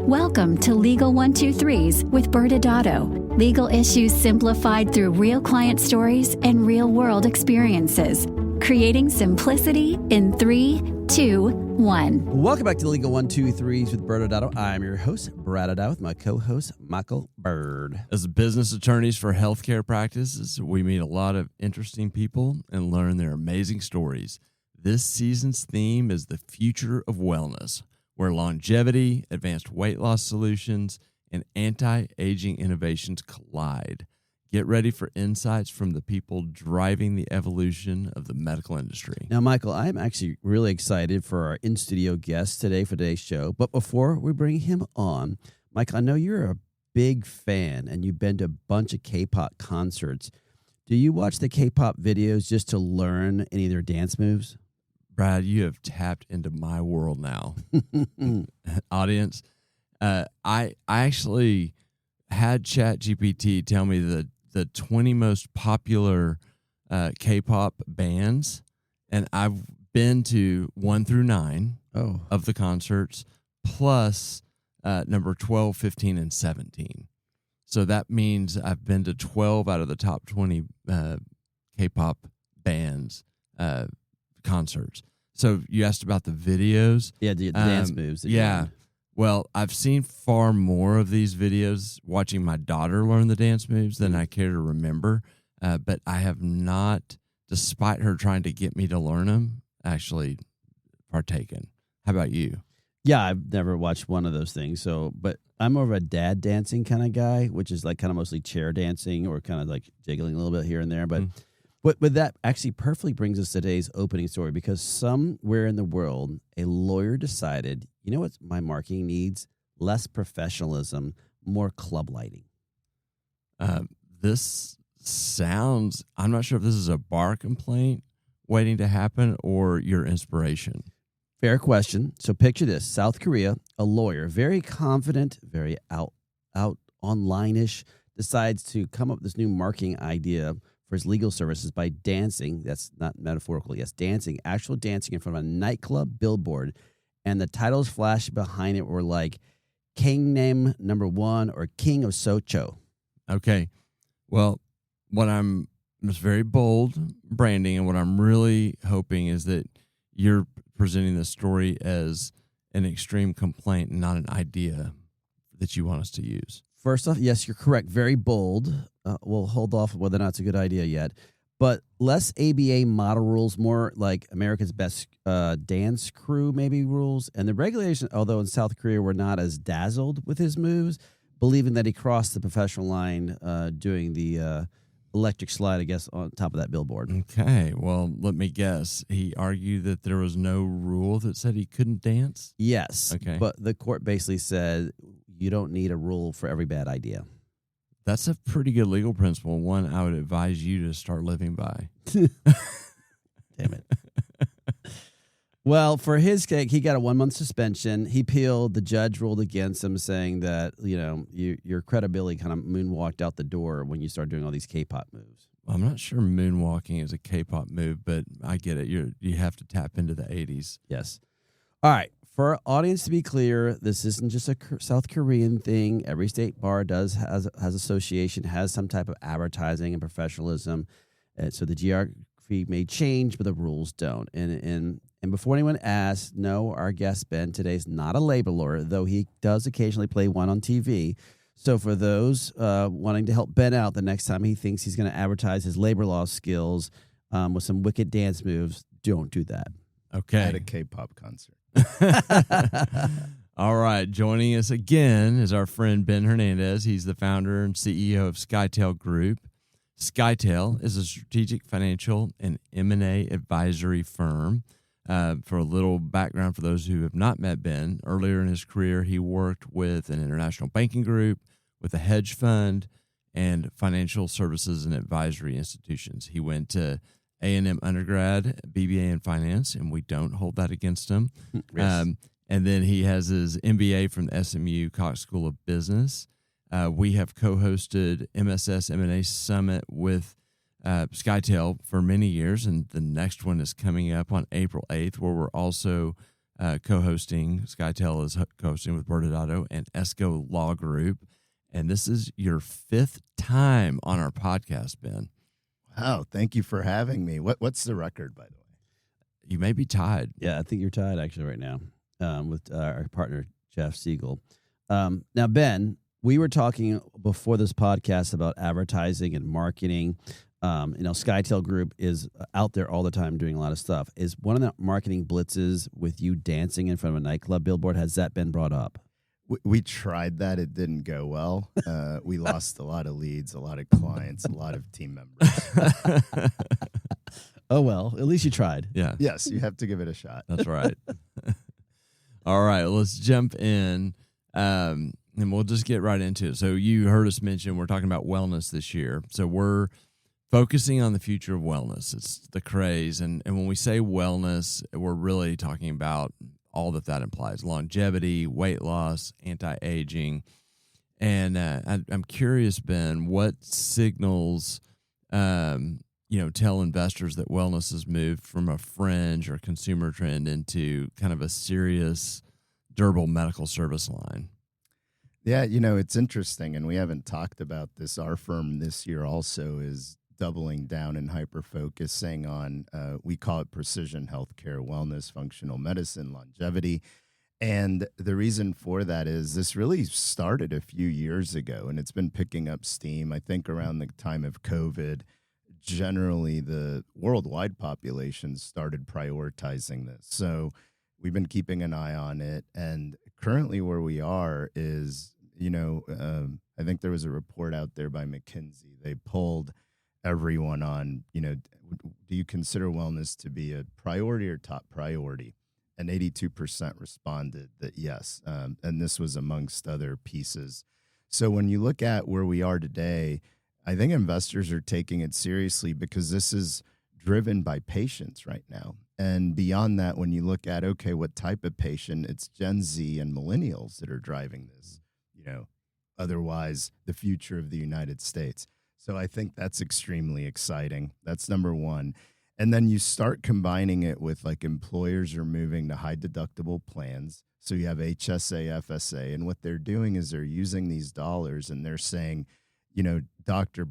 Welcome to Legal 123s with ByrdAdatto. Legal issues simplified through real client stories and real-world experiences. Creating simplicity in 3, 2, 1. Welcome back to Legal 123s with ByrdAdatto. I'm your host, ByrdAdatto, with my co-host, Michael Byrd. As business attorneys for healthcare practices, we meet a lot of interesting people and learn their amazing stories. This season's theme is the future of wellness, where longevity, advanced weight loss solutions, and anti-aging innovations collide. Get ready for insights from the people driving the evolution of the medical industry. Now, Michael, I'm actually really excited for our in-studio guest today for today's show. But before we bring him on, Michael, I know you're a big fan and you've been to a bunch of K-pop concerts. Do you watch the K-pop videos just to learn any of their dance moves? Brad, you have tapped into my world now. Audience, I actually had ChatGPT tell me the 20 most popular K-pop bands, and I've been to 1 through 9 of the concerts, plus number 12, 15, and 17. So that means I've been to 12 out of the top 20 K-pop bands concerts. So you asked about the videos. Yeah, the dance moves. Yeah. Well, I've seen far more of these videos watching my daughter learn the dance moves than I care to remember. But I have not, despite her trying to get me to learn them, actually partaken. How about you? Yeah, I've never watched one of those things. But I'm more of a dad dancing kind of guy, which is like kind of mostly chair dancing or kind of like jiggling a little bit here and there. But that actually perfectly brings us to today's opening story, because somewhere in the world, a lawyer decided, you know what my marketing needs? Less professionalism, more club lighting. This sounds, I'm not sure if this is a bar complaint waiting to happen or your inspiration. Fair question. So picture this. South Korea, a lawyer, very confident, very out online-ish, decides to come up with this new marketing idea for his legal services by dancing. That's not metaphorical. Yes, dancing, actual dancing in front of a nightclub billboard. And the titles flashed behind it were like Gangnam #1 or King of Socho. Okay. Well, it's very bold branding, and what I'm really hoping is that you're presenting this story as an extreme complaint and not an idea that you want us to use. First off, yes, you're correct. Very bold. We'll hold off whether or not it's a good idea yet. But less ABA model rules, more like America's Best Dance Crew maybe rules. And the regulation, although in South Korea we're not as dazzled with his moves, believing that he crossed the professional line doing the electric slide, I guess, on top of that billboard. Okay. Well, let me guess. He argued that there was no rule that said he couldn't dance? Yes. Okay. But the court basically said you don't need a rule for every bad idea. That's a pretty good legal principle, one I would advise you to start living by. Damn it. Well, for his case, he got a 1-month suspension. He appealed. The judge ruled against him, saying that, your credibility kind of moonwalked out the door when you start doing all these K-pop moves. Well, I'm not sure moonwalking is a K-pop move, but I get it. You have to tap into the 80s. Yes. All right. For our audience to be clear, this isn't just a South Korean thing. Every state bar has association, has some type of advertising and professionalism. So the geography may change, but the rules don't. And before anyone asks, no, our guest, Ben, today is not a labor lawyer, though he does occasionally play one on TV. So for those wanting to help Ben out the next time he thinks he's going to advertise his labor law skills with some wicked dance moves, don't do that. Okay. At a K-pop concert. All right. Joining us again is our friend Ben Hernandez. He's the founder and CEO of Skytel Group. Skytel is a strategic financial and M&A advisory firm. For a little background for those who have not met Ben, earlier in his career, he worked with an international banking group, with a hedge fund, and financial services and advisory institutions. He went to A&M undergrad, BBA in finance, and we don't hold that against him. Yes. And then he has his MBA from the SMU Cox School of Business. We have co-hosted MSS M&A Summit with Skytel for many years, and the next one is coming up on April 8th, where we're also co-hosting. SkyTel is co-hosting with ByrdAdatto and ESCO Law Group. And this is your 5th time on our podcast, Ben. Wow, thank you for having me. What's the record, by the way? You may be tied. Yeah, I think you're tied actually right now with our partner, Jeff Siegel. Now, Ben, we were talking before this podcast about advertising and marketing. SkyTel Group is out there all the time doing a lot of stuff. Is one of the marketing blitzes with you dancing in front of a nightclub billboard? Has that been brought up? We tried that. It didn't go well. We lost a lot of leads, a lot of clients, a lot of team members. Oh, well, at least you tried. Yeah. Yes, you have to give it a shot. That's right. All right, let's jump in, and we'll just get right into it. So you heard us mention we're talking about wellness this year. So we're focusing on the future of wellness. It's the craze. And when we say wellness, we're really talking about all that implies: longevity, weight loss, anti-aging. And I'm curious, Ben, what signals tell investors that wellness has moved from a fringe or consumer trend into kind of a serious, durable medical service line? Yeah, it's interesting, and we haven't talked about this. Our firm this year also is doubling down and hyper-focusing on, we call it precision healthcare, wellness, functional medicine, longevity. And the reason for that is this really started a few years ago, and it's been picking up steam. I think around the time of COVID, generally the worldwide population started prioritizing this. So we've been keeping an eye on it. And currently where we are is, I think there was a report out there by McKinsey. They polled everyone on, do you consider wellness to be a priority or top priority? And 82% responded that yes. And this was amongst other pieces. So when you look at where we are today, I think investors are taking it seriously because this is driven by patients right now. And beyond that, when you look at, okay, what type of patient, it's Gen Z and millennials that are driving this, otherwise the future of the United States. So I think that's extremely exciting. That's number one. And then you start combining it with like employers are moving to high deductible plans. So you have HSA, FSA, and what they're doing is they're using these dollars and they're saying, Dr.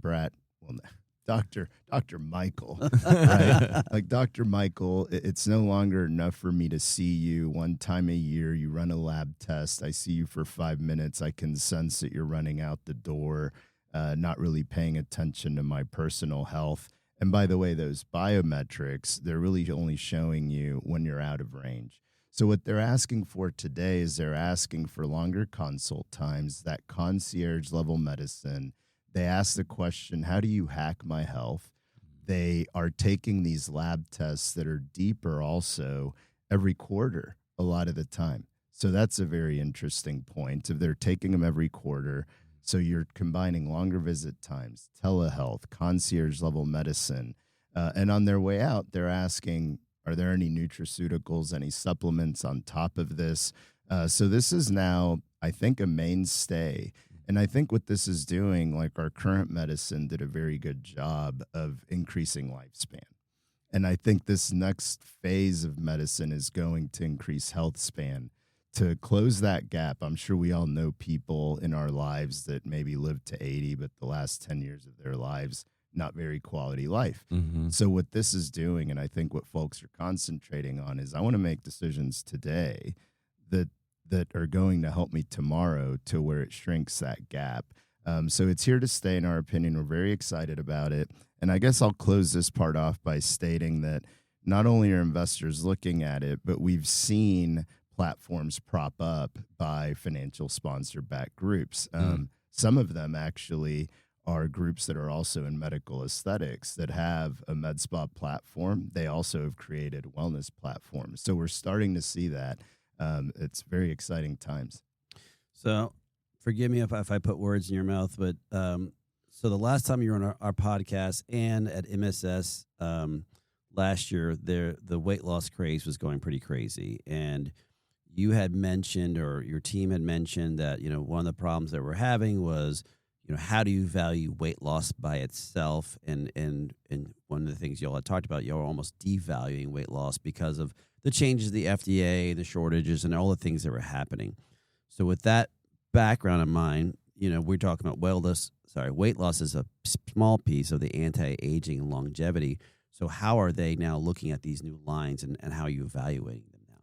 Michael, right? Like Dr. Michael, it's no longer enough for me to see you one time a year. You run a lab test. I see you for 5 minutes. I can sense that you're running out the door, not really paying attention to my personal health. And by the way, those biometrics, they're really only showing you when you're out of range. So what they're asking for today is they're asking for longer consult times, that concierge level medicine. They ask the question, how do you hack my health? They are taking these lab tests that are deeper also every quarter a lot of the time. So that's a very interesting point. If they're taking them every quarter, so you're combining longer visit times, telehealth, concierge level medicine. And on their way out, they're asking, are there any nutraceuticals, any supplements on top of this? So this is now, I think, a mainstay. And I think what this is doing, like our current medicine did a very good job of increasing lifespan. And I think this next phase of medicine is going to increase health span. To close that gap, I'm sure we all know people in our lives that maybe lived to 80, but the last 10 years of their lives, not very quality life. Mm-hmm. So what this is doing, and I think what folks are concentrating on, is I want to make decisions today that are going to help me tomorrow to where it shrinks that gap. So it's here to stay, in our opinion. We're very excited about it. And I guess I'll close this part off by stating that not only are investors looking at it, but we've seen platforms prop up by financial sponsor-backed groups. Some of them actually are groups that are also in medical aesthetics that have a med spa platform. They also have created wellness platforms. So we're starting to see that. It's very exciting times. So forgive me if I put words in your mouth, but so the last time you were on our podcast and at MSS last year, the weight loss craze was going pretty crazy. And you had mentioned, or your team had mentioned, that one of the problems that we're having was, how do you value weight loss by itself? And one of the things y'all had talked about, y'all were almost devaluing weight loss because of the changes of the FDA, the shortages, and all the things that were happening. So with that background in mind, we're talking about weight loss is a small piece of the anti-aging and longevity. So how are they now looking at these new lines, and how are you evaluating them now?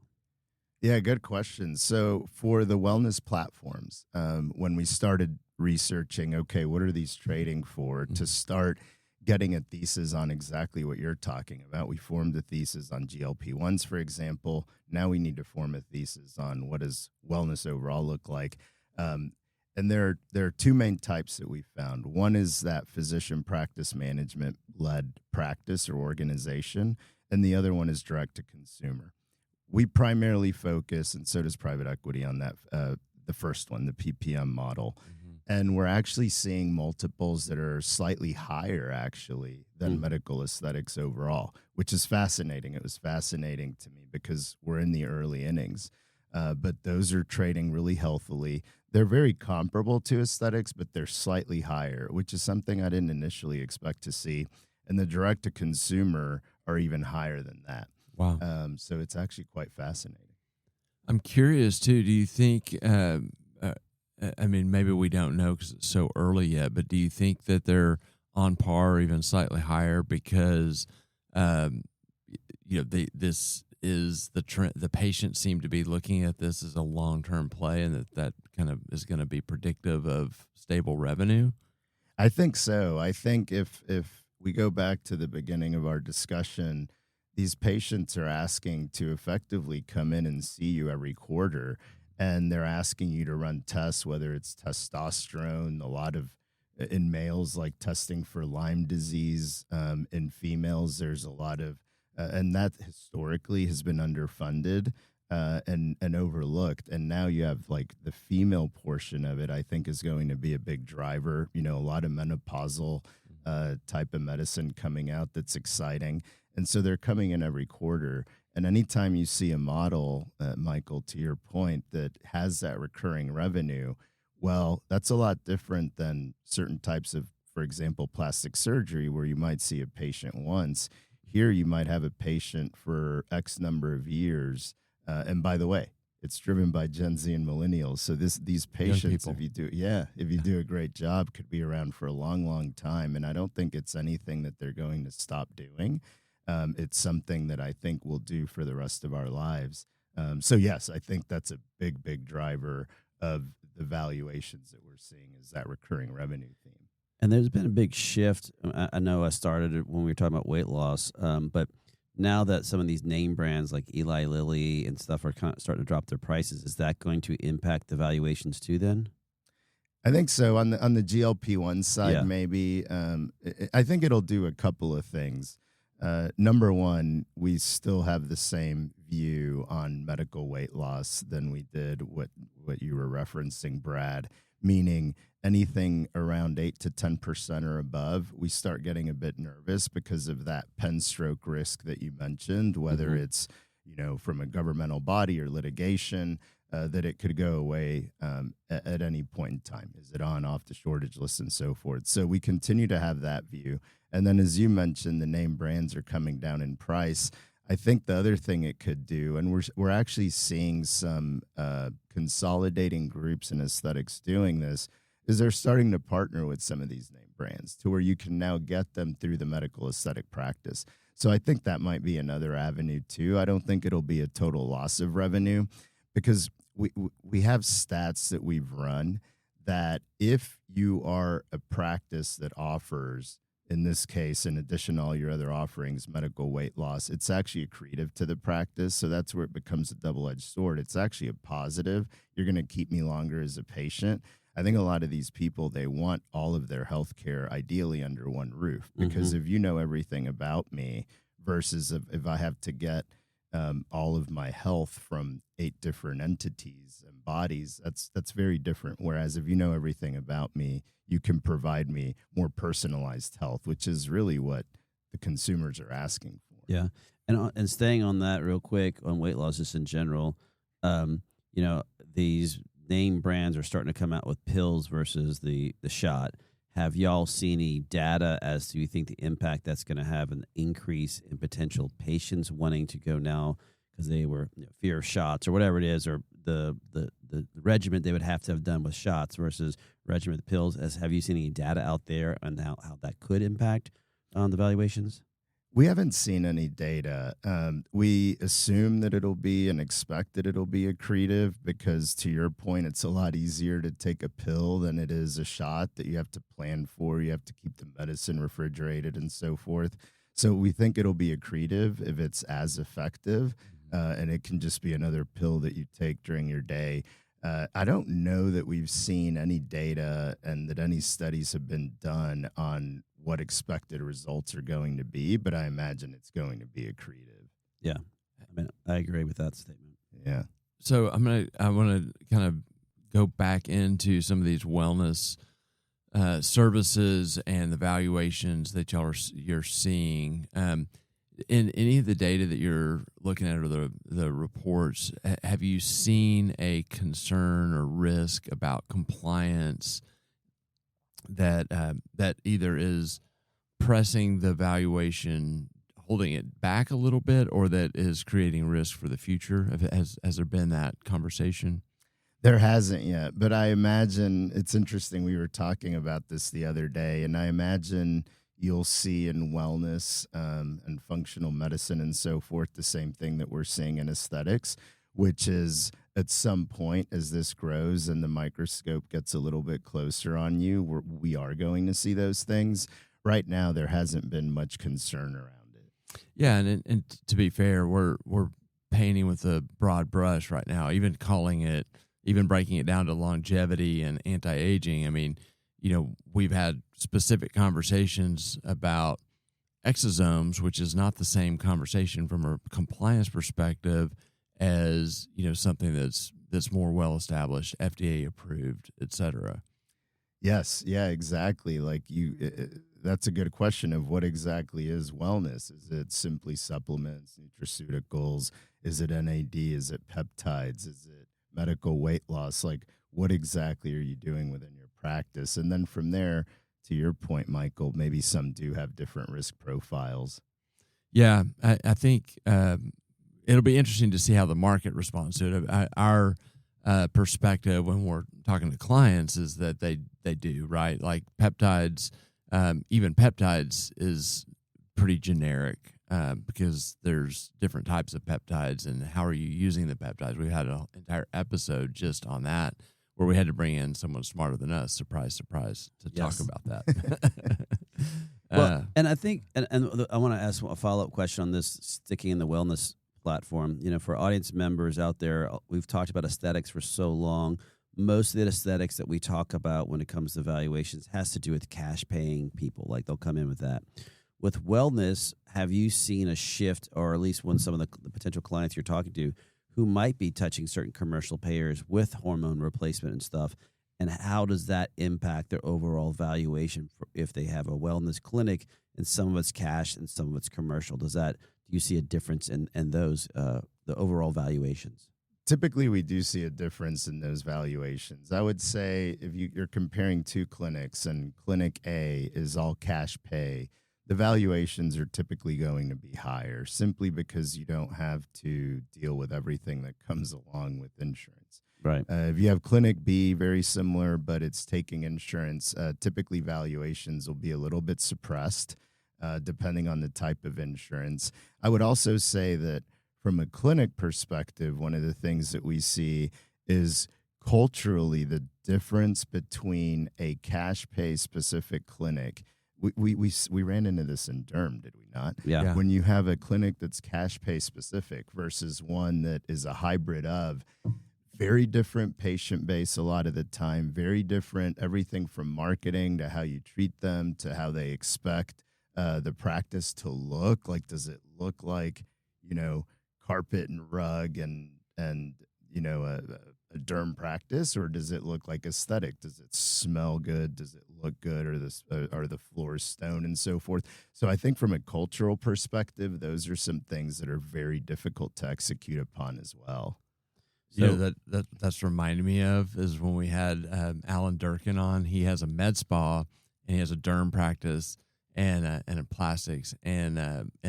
Yeah, good question. So for the wellness platforms, when we started researching, okay, what are these trading for, to start getting a thesis on exactly what you're talking about. We formed a thesis on GLP-1s, for example. Now we need to form a thesis on what does wellness overall look like. And there are two main types that we found. One is that physician practice management-led practice or organization, and the other one is direct-to-consumer. We primarily focus, and so does private equity, on that the first one, the PPM model. And we're actually seeing multiples that are slightly higher, actually, than medical aesthetics overall, which is fascinating. It was fascinating to me because we're in the early innings. But those are trading really healthily. They're very comparable to aesthetics, but they're slightly higher, which is something I didn't initially expect to see. And the direct-to-consumer are even higher than that. Wow. So it's actually quite fascinating. I'm curious, too. Do you think, maybe we don't know because it's so early yet, but do you think that they're on par or even slightly higher because, this is the trend? The patients seem to be looking at this as a long-term play, and that kind of is going to be predictive of stable revenue? I think so. I think if we go back to the beginning of our discussion, these patients are asking to effectively come in and see you every quarter, and they're asking you to run tests, whether it's testosterone, a lot of in males, like testing for Lyme disease. In females, there's a lot of, and that historically has been underfunded and overlooked. And now you have like the female portion of it, I think, is going to be a big driver. A lot of menopausal type of medicine coming out that's exciting. And so they're coming in every quarter. And anytime you see a model, Michael, to your point, that has that recurring revenue, well, that's a lot different than certain types of, for example, plastic surgery, where you might see a patient once. Here you might have a patient for X number of years. And by the way, it's driven by Gen Z and millennials. So these patients, if you do a great job, could be around for a long, long time. And I don't think it's anything that they're going to stop doing. It's something that I think we'll do for the rest of our lives. So yes, I think that's a big, big driver of the valuations that we're seeing, is that recurring revenue theme. And there's been a big shift. I know I started it when we were talking about weight loss, but now that some of these name brands like Eli Lilly and stuff are kind of starting to drop their prices, is that going to impact the valuations too then? I think so. On the GLP-1 side, maybe. I think it'll do a couple of things. Number one, we still have the same view on medical weight loss than we did what you were referencing, Brad, meaning anything around 8 to 10% or above, we start getting a bit nervous because of that pen stroke risk that you mentioned, whether it's, from a governmental body or litigation, that it could go away at any point in time. Is it on, off the shortage list and so forth? So we continue to have that view. And then, as you mentioned, the name brands are coming down in price. I think the other thing it could do, and we're actually seeing some consolidating groups in aesthetics doing this, is they're starting to partner with some of these name brands to where you can now get them through the medical aesthetic practice. So I think that might be another avenue too. I don't think it'll be a total loss of revenue, because we have stats that we've run that if you are a practice that offers, in this case, in addition to all your other offerings, medical weight loss, it's actually accretive to the practice. So that's where it becomes a double-edged sword. It's actually a positive. You're going to keep me longer as a patient. I think a lot of these people, they want all of their health care ideally under one roof, because if you know everything about me versus if I have to get all of my health from 8 different entities and bodies, that's very different. Whereas if you know everything about me, you can provide me more personalized health, which is really what the consumers are asking for. Yeah. And staying on that real quick on weight loss just in general, these name brands are starting to come out with pills versus the shot. Have y'all seen any data as to you think the impact that's going to have an increase in potential patients wanting to go now? because they were fear of shots or whatever it is, or the regimen they would have to have done with shots versus regimen with pills. Have you seen any data out there on how that could impact the valuations? We haven't seen any data. We assume that it'll be and expect that it'll be accretive because, to your point, it's a lot easier to take a pill than it is a shot that you have to plan for. You have to keep the medicine refrigerated and so forth. So we think it'll be accretive if it's as effective, and it can just be another pill that you take during your day. I don't know that we've seen any data and that any studies have been done on what expected results are going to be, but I imagine it's going to be accretive. Yeah, I mean, I agree with that statement. Yeah. So I want to kind of go back into some of these wellness services and the valuations that you're seeing. In any of the data that you're looking at or the reports, have you seen a concern or risk about compliance that either is pressing the valuation, holding it back a little bit, or that is creating risk for the future? Has there been that conversation? There hasn't yet, but I imagine it's interesting. We were talking about this the other day, and I imagine you'll see in wellness and functional medicine and so forth the same thing that we're seeing in aesthetics, which is at some point as this grows and the microscope gets a little bit closer on you, we are going to see those things. Right now, there hasn't been much concern around it. Yeah, and to be fair, we're painting with a broad brush right now, even breaking it down to longevity and anti-aging. I mean, we've had specific conversations about exosomes, which is not the same conversation from a compliance perspective as, something that's more well established, FDA approved, et cetera. Yes. Yeah, exactly. Like that's a good question of what exactly is wellness. Is it simply supplements, nutraceuticals? Is it NAD? Is it peptides? Is it medical weight loss? Like, what exactly are you doing within your practice? And then from there, to your point, Michael, maybe some do have different risk profiles. Yeah, I think it'll be interesting to see how the market responds to it. Our perspective when we're talking to clients is that they do, right? Like peptides, even peptides is pretty generic because there's different types of peptides and how are you using the peptides. We had an entire episode just on that where we had to bring in someone smarter than us, surprise, surprise, to talk about that. Well, and I think, and I want to ask a follow-up question on this, sticking in the wellness platform. For audience members out there, we've talked about aesthetics for so long. Most of the aesthetics that we talk about when it comes to valuations has to do with cash-paying people. Like they'll come in with that. With wellness, have you seen a shift, or at least when some of the potential clients you're talking to who might be touching certain commercial payers with hormone replacement and stuff, and how does that impact their overall valuation if they have a wellness clinic and some of it's cash and some of it's commercial? Do you see a difference in those, the overall valuations? Typically, we do see a difference in those valuations. I would say if you're comparing two clinics and Clinic A is all cash pay, the valuations are typically going to be higher simply because you don't have to deal with everything that comes along with insurance. Right. If you have Clinic B, very similar, but it's taking insurance, typically valuations will be a little bit suppressed depending on the type of insurance. I would also say that from a clinic perspective, one of the things that we see is culturally the difference between a cash pay specific clinic. We ran into this in Derm, did we not? Yeah. When you have a clinic that's cash pay specific versus one that is a hybrid of very different patient base a lot of the time, very different, everything from marketing to how you treat them to how they expect the practice to look. Like, does it look like, carpet and rug and a derm practice, or does it look like aesthetic? Does it smell good? Does it look good? Or are the floors stone and so forth? So I think from a cultural perspective, those are some things that are very difficult to execute upon as well. So that's reminded me of is when we had Alan Durkin on. He has a med spa and he has a derm practice and a plastics and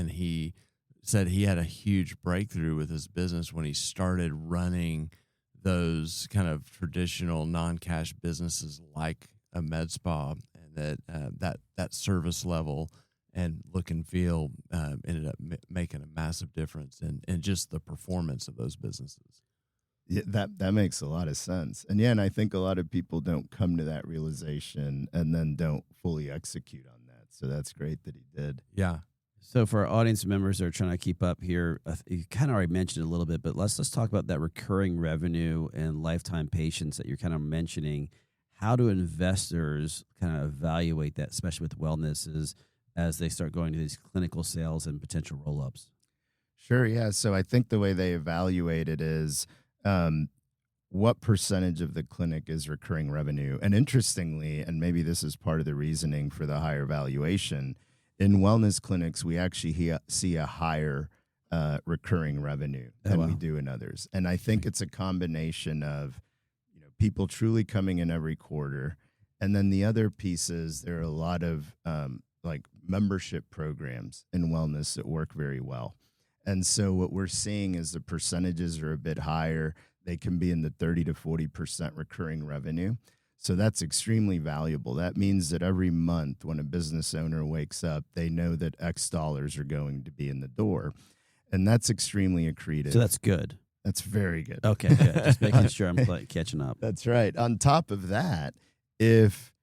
he said he had a huge breakthrough with his business when he started running those kind of traditional non-cash businesses like a med spa, and that service level and look and feel ended up making a massive difference in just the performance of those businesses. Yeah, that makes a lot of sense. And yeah, and I think a lot of people don't come to that realization and then don't fully execute on that. So that's great that he did. Yeah. So for our audience members that are trying to keep up here, you kind of already mentioned it a little bit, but let's talk about that recurring revenue and lifetime patients that you're kind of mentioning. How do investors kind of evaluate that, especially with wellnesses, as they start going to these clinical sales and potential roll-ups? Sure, yeah. So I think the way they evaluate it is what percentage of the clinic is recurring revenue. And interestingly, and maybe this is part of the reasoning for the higher valuation, in wellness clinics, we actually see a higher recurring revenue than we do in others. And I think it's a combination of people truly coming in every quarter. And then the other piece is there are a lot of like membership programs in wellness that work very well. And so what we're seeing is the percentages are a bit higher. They can be in the 30 to 40% recurring revenue. So that's extremely valuable. That means that every month when a business owner wakes up, they know that X dollars are going to be in the door. And that's extremely accretive. So that's good. That's very good. Okay, good. Just making sure I'm catching up. That's right. On top of that, if,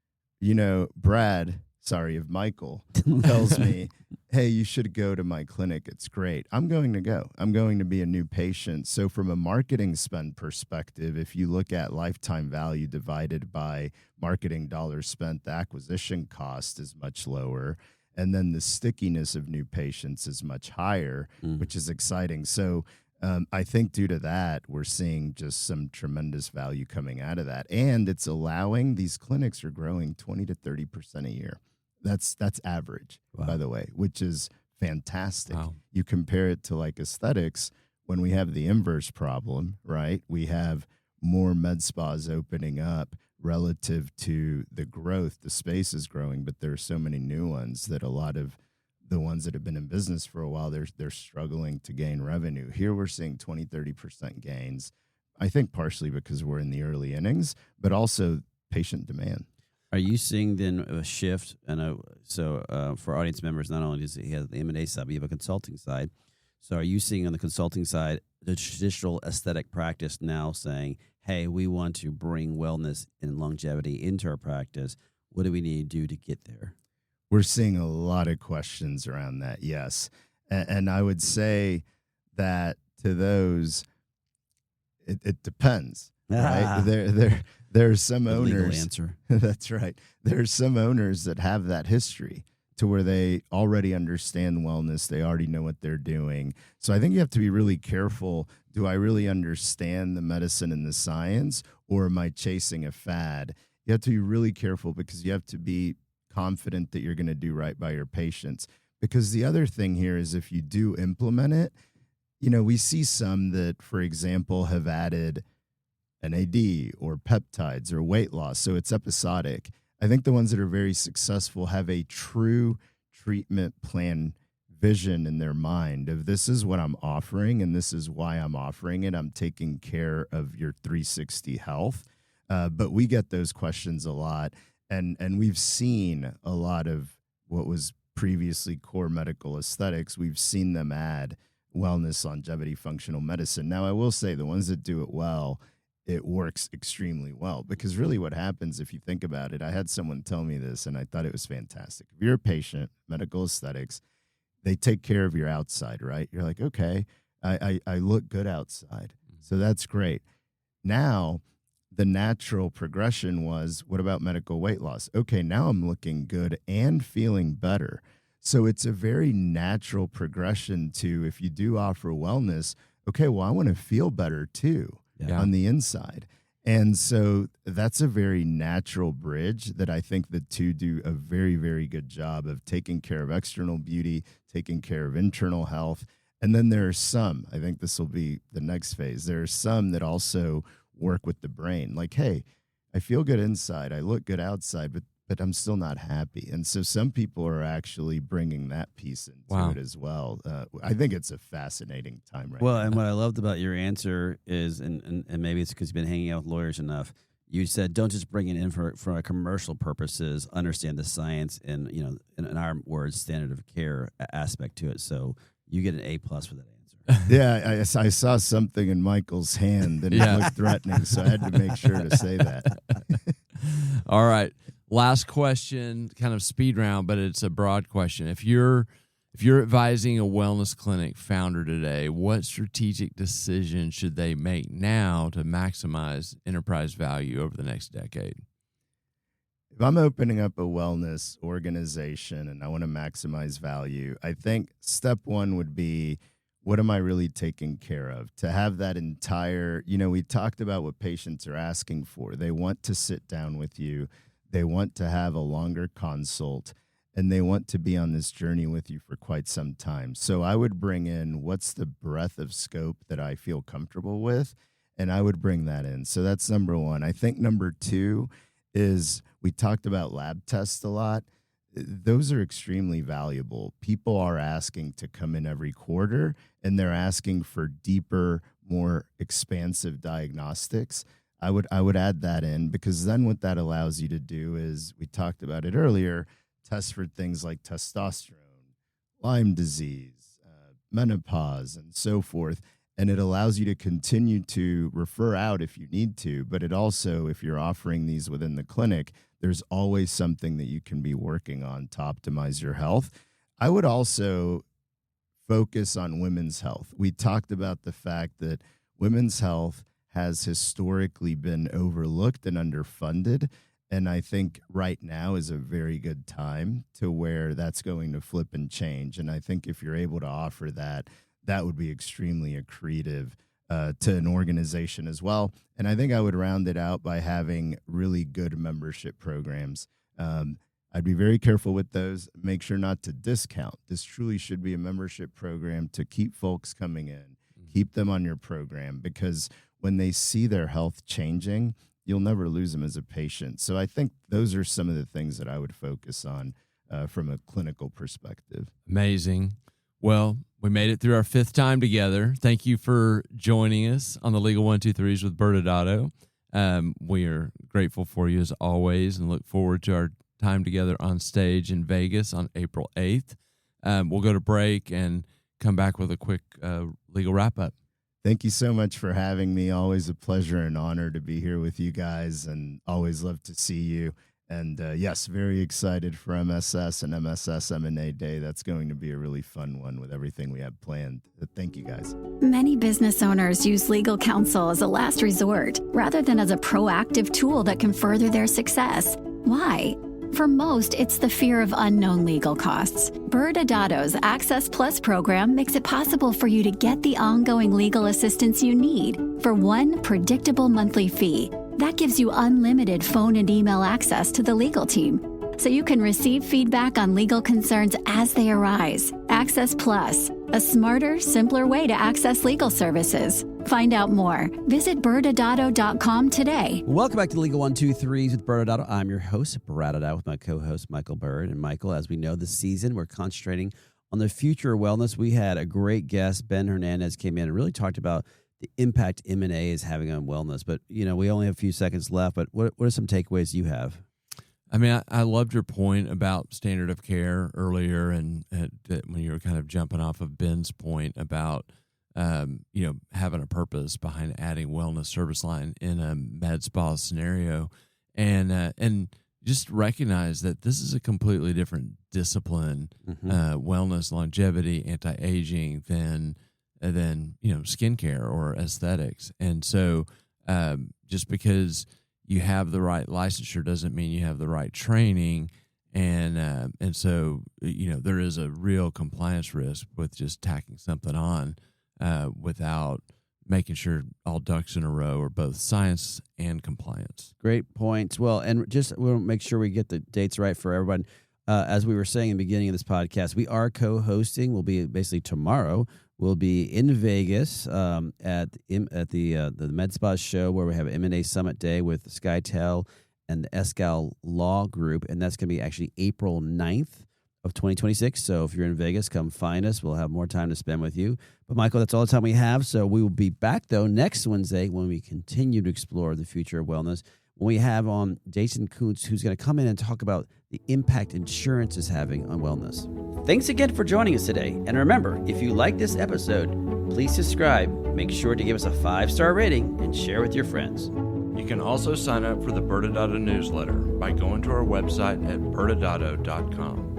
if Michael tells me, hey, you should go to my clinic, it's great, I'm going to go. I'm going to be a new patient. So from a marketing spend perspective, if you look at lifetime value divided by marketing dollars spent, the acquisition cost is much lower. And then the stickiness of new patients is much higher, which is exciting. So I think due to that, we're seeing just some tremendous value coming out of that. And it's allowing these clinics are growing 20 to 30% a year. That's average, by the way, which is fantastic. Wow. You compare it to like aesthetics, when we have the inverse problem, right? We have more med spas opening up relative to the growth. The space is growing, but there are so many new ones that a lot of the ones that have been in business for a while, they're struggling to gain revenue. Here we're seeing 20, 30% gains. I think partially because we're in the early innings, but also patient demand. Are you seeing then a shift? And for audience members, not only does he have the M&A side, but you have a consulting side. So are you seeing on the consulting side the traditional aesthetic practice now saying, hey, we want to bring wellness and longevity into our practice. What do we need to do to get there? We're seeing a lot of questions around that, yes. And I would say that to those, it depends, right? There are some owners. Legal answer. That's right. There are some owners that have that history to where they already understand wellness. They already know what they're doing. So I think you have to be really careful. Do I really understand the medicine and the science, or am I chasing a fad? You have to be really careful because you have to be confident that you're going to do right by your patients. Because the other thing here is if you do implement it, we see some that, for example, have added NAD or peptides or weight loss. So it's episodic. I think the ones that are very successful have a true treatment plan vision in their mind of this is what I'm offering and this is why I'm offering it. I'm taking care of your 360 health. But we get those questions a lot. And we've seen a lot of what was previously core medical aesthetics. We've seen them add wellness, longevity, functional medicine. Now, I will say the ones that do it well, it works extremely well. Because really what happens, if you think about it, I had someone tell me this, and I thought it was fantastic. If you're a patient, medical aesthetics, they take care of your outside, right? You're like, okay, I look good outside. So that's great. Now, the natural progression was, what about medical weight loss? Okay, now I'm looking good and feeling better. So it's a very natural progression to, if you do offer wellness, okay, well, I want to feel better too on the inside. And so that's a very natural bridge that I think the two do a very, very good job of taking care of external beauty, taking care of internal health. And then there are some, I think this will be the next phase, there are some that also work with the brain. Like, hey, I feel good inside, I look good outside, but but I'm still not happy. And so some people are actually bringing that piece into it as well. I think it's a fascinating time right now. Well, and what I loved about your answer is, and maybe it's because you've been hanging out with lawyers enough, you said don't just bring it in for commercial purposes, understand the science and, in our words, standard of care aspect to it. So you get an A+ for that answer. Yeah, I saw something in Michael's hand and it looked threatening, so I had to make sure to say that. All right. Last question, kind of speed round, but it's a broad question. If you're advising a wellness clinic founder today, what strategic decision should they make now to maximize enterprise value over the next decade? If I'm opening up a wellness organization and I want to maximize value, I think step one would be, what am I really taking care of? To have that entire, we talked about what patients are asking for. They want to sit down with you. They want to have a longer consult, and they want to be on this journey with you for quite some time. So I would bring in what's the breadth of scope that I feel comfortable with, and I would bring that in. So that's number one. I think number two is, we talked about lab tests a lot. Those are extremely valuable. People are asking to come in every quarter, and they're asking for deeper, more expansive diagnostics. I would add that in, because then what that allows you to do is, we talked about it earlier, test for things like testosterone, Lyme disease, menopause, and so forth. And it allows you to continue to refer out if you need to, but it also, if you're offering these within the clinic, there's always something that you can be working on to optimize your health. I would also focus on women's health. We talked about the fact that women's health has historically been overlooked and underfunded. And I think right now is a very good time to where that's going to flip and change. And I think if you're able to offer that, that would be extremely accretive to an organization as well. And I think I would round it out by having really good membership programs. I'd be very careful with those. Make sure not to discount. This truly should be a membership program to keep folks coming in, keep them on your program, because when they see their health changing, you'll never lose them as a patient. So I think those are some of the things that I would focus on from a clinical perspective. Amazing. Well, we made it through our 5th time together. Thank you for joining us on the Legal 1-2-3s with ByrdAdatto. We are grateful for you as always and look forward to our time together on stage in Vegas on April 8th. We'll go to break and come back with a quick legal wrap-up. Thank you so much for having me. Always a pleasure and honor to be here with you guys, and always love to see you. And yes, very excited for MSS and MSS M&A Day. That's going to be a really fun one with everything we have planned. Thank you, guys. Many business owners use legal counsel as a last resort rather than as a proactive tool that can further their success. Why? For most, it's the fear of unknown legal costs. ByrdAdatto's Access Plus program makes it possible for you to get the ongoing legal assistance you need for one predictable monthly fee. That gives you unlimited phone and email access to the legal team, so you can receive feedback on legal concerns as they arise. Access Plus, a smarter, simpler way to access legal services. Find out more. Visit ByrdAdatto.com today. Welcome back to Legal 1-2-3s with ByrdAdatto. I'm your host, ByrdAdatto, with my co-host, Michael Byrd. And Michael, as we know, this season, we're concentrating on the future of wellness. We had a great guest, Ben Hernandez, came in and really talked about the impact M&A is having on wellness. But, we only have a few seconds left, but what are some takeaways you have? I mean, I loved your point about standard of care earlier, and when you were kind of jumping off of Ben's point about, having a purpose behind adding wellness service line in a med spa scenario, and just recognize that this is a completely different discipline, wellness, longevity, anti-aging than skincare or aesthetics. And so just because you have the right licensure doesn't mean you have the right training. And so, there is a real compliance risk with just tacking something on without making sure all ducks in a row are both science and compliance. Great points. Well, and we'll make sure we get the dates right for everyone. As we were saying in the beginning of this podcast, we are co-hosting. We'll be basically tomorrow. We'll be in Vegas at the Med Spa show, where we have M&A Summit Day with SkyTel and the Escal Law Group, and that's going to be actually April 9th of 2026. So if you're in Vegas, come find us. We'll have more time to spend with you. But Michael, that's all the time we have. So we will be back, though, next Wednesday when we continue to explore the future of wellness. When we have on Jason Kuntz, who's going to come in and talk about the impact insurance is having on wellness. Thanks again for joining us today. And remember, if you like this episode, please subscribe, make sure to give us a 5-star rating, and share with your friends. You can also sign up for the ByrdAdatto newsletter by going to our website at ByrdAdatto.com.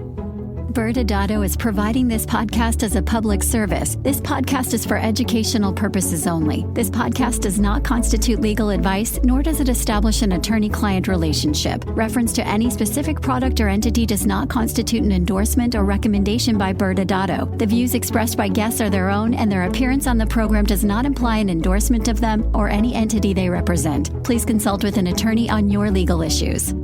ByrdAdatto is providing this podcast as a public service. This podcast is for educational purposes only. This podcast does not constitute legal advice, nor does it establish an attorney-client relationship. Reference to any specific product or entity does not constitute an endorsement or recommendation by ByrdAdatto. The views expressed by guests are their own, and their appearance on the program does not imply an endorsement of them or any entity they represent. Please consult with an attorney on your legal issues.